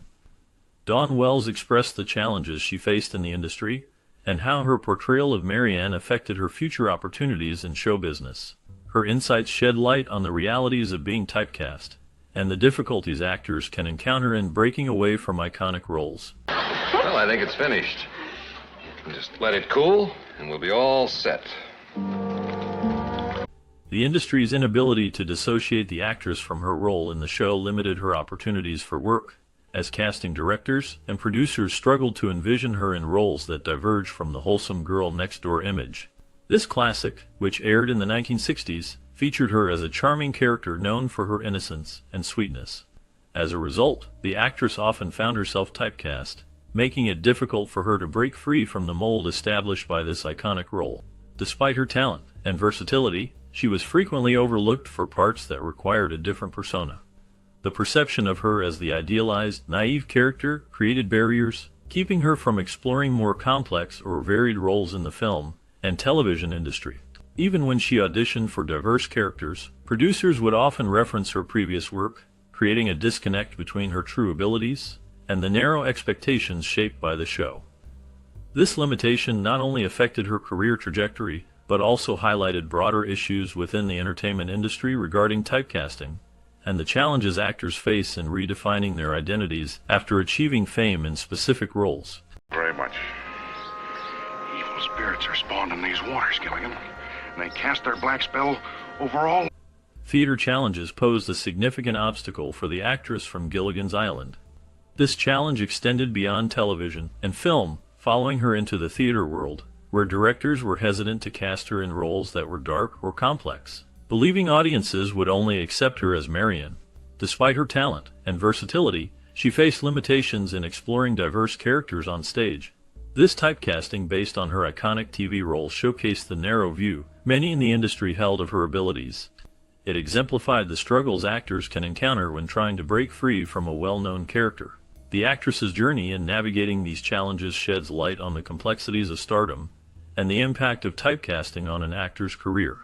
Dawn Wells expressed the challenges she faced in the industry and how her portrayal of Marianne affected her future opportunities in show business. Her insights shed light on the realities of being typecast and the difficulties actors can encounter in breaking away from iconic roles. Well, I think it's finished. Just let it cool, and we'll be all set. The industry's inability to dissociate the actress from her role in the show limited her opportunities for work, as casting directors and producers struggled to envision her in roles that diverged from the wholesome girl next door image. This classic, which aired in the 1960s, featured her as a charming character known for her innocence and sweetness. As a result, the actress often found herself typecast, making it difficult for her to break free from the mold established by this iconic role. Despite her talent and versatility, she was frequently overlooked for parts that required a different persona. The perception of her as the idealized, naive character created barriers, keeping her from exploring more complex or varied roles in the film and television industry. Even when she auditioned for diverse characters, producers would often reference her previous work, creating a disconnect between her true abilities and the narrow expectations shaped by the show. This limitation not only affected her career trajectory, but also highlighted broader issues within the entertainment industry regarding typecasting and the challenges actors face in redefining their identities after achieving fame in specific roles. Very much. Evil spirits are spawned in these waters, Gilligan, and they cast their black spell over all. Theater challenges posed a significant obstacle for the actress from Gilligan's Island. This challenge extended beyond television and film, following her into the theater world, where directors were hesitant to cast her in roles that were dark or complex, believing audiences would only accept her as Marian. Despite her talent and versatility, she faced limitations in exploring diverse characters on stage. This typecasting based on her iconic TV role showcased the narrow view many in the industry held of her abilities. It exemplified the struggles actors can encounter when trying to break free from a well-known character. The actress's journey in navigating these challenges sheds light on the complexities of stardom and the impact of typecasting on an actor's career.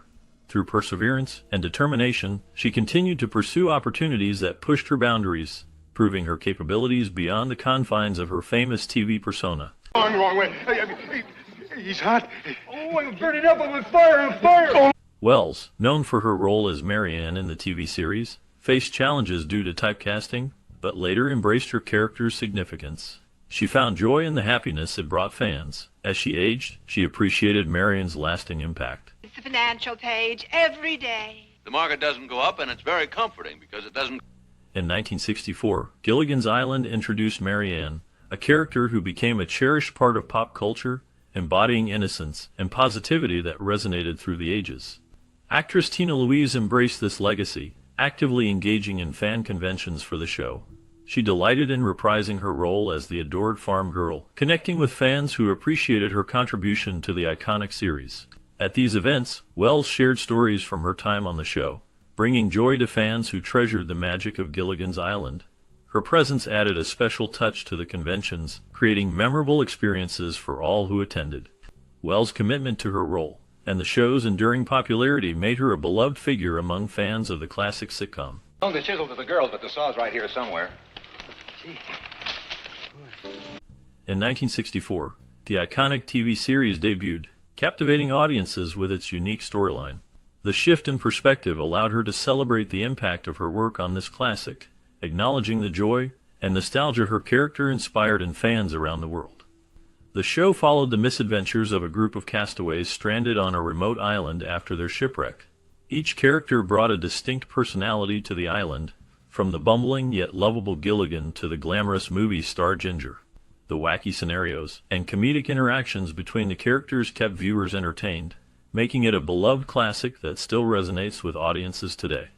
Through perseverance and determination, she continued to pursue opportunities that pushed her boundaries, proving her capabilities beyond the confines of her famous TV persona. On the wrong way. He's hot. Oh, I'm burning up. I'm on fire. I'm on fire. Oh. Wells, known for her role as Marianne in the TV series, faced challenges due to typecasting, but later embraced her character's significance. She found joy in the happiness it brought fans. As she aged, she appreciated Marianne's lasting impact. It's the financial page every day. The market doesn't go up, and it's very comforting because it doesn't. In 1964, Gilligan's Island introduced Marianne, a character who became a cherished part of pop culture, embodying innocence and positivity that resonated through the ages. Actress Tina Louise embraced this legacy, actively engaging in fan conventions for the show. She delighted in reprising her role as the adored farm girl, connecting with fans who appreciated her contribution to the iconic series. At these events, Wells shared stories from her time on the show, bringing joy to fans who treasured the magic of Gilligan's Island. Her presence added a special touch to the conventions, creating memorable experiences for all who attended. Wells' commitment to her role and the show's enduring popularity made her a beloved figure among fans of the classic sitcom. Oh, the chisel to the girls, but the saw's right here somewhere. In 1964, the iconic TV series debuted, captivating audiences with its unique storyline. The shift in perspective allowed her to celebrate the impact of her work on this classic, acknowledging the joy and nostalgia her character inspired in fans around the world. The show followed the misadventures of a group of castaways stranded on a remote island after their shipwreck. Each character brought a distinct personality to the island, from the bumbling yet lovable Gilligan to the glamorous movie star Ginger. The wacky scenarios and comedic interactions between the characters kept viewers entertained, making it a beloved classic that still resonates with audiences today.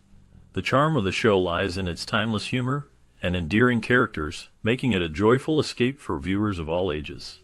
The charm of the show lies in its timeless humor and endearing characters, making it a joyful escape for viewers of all ages.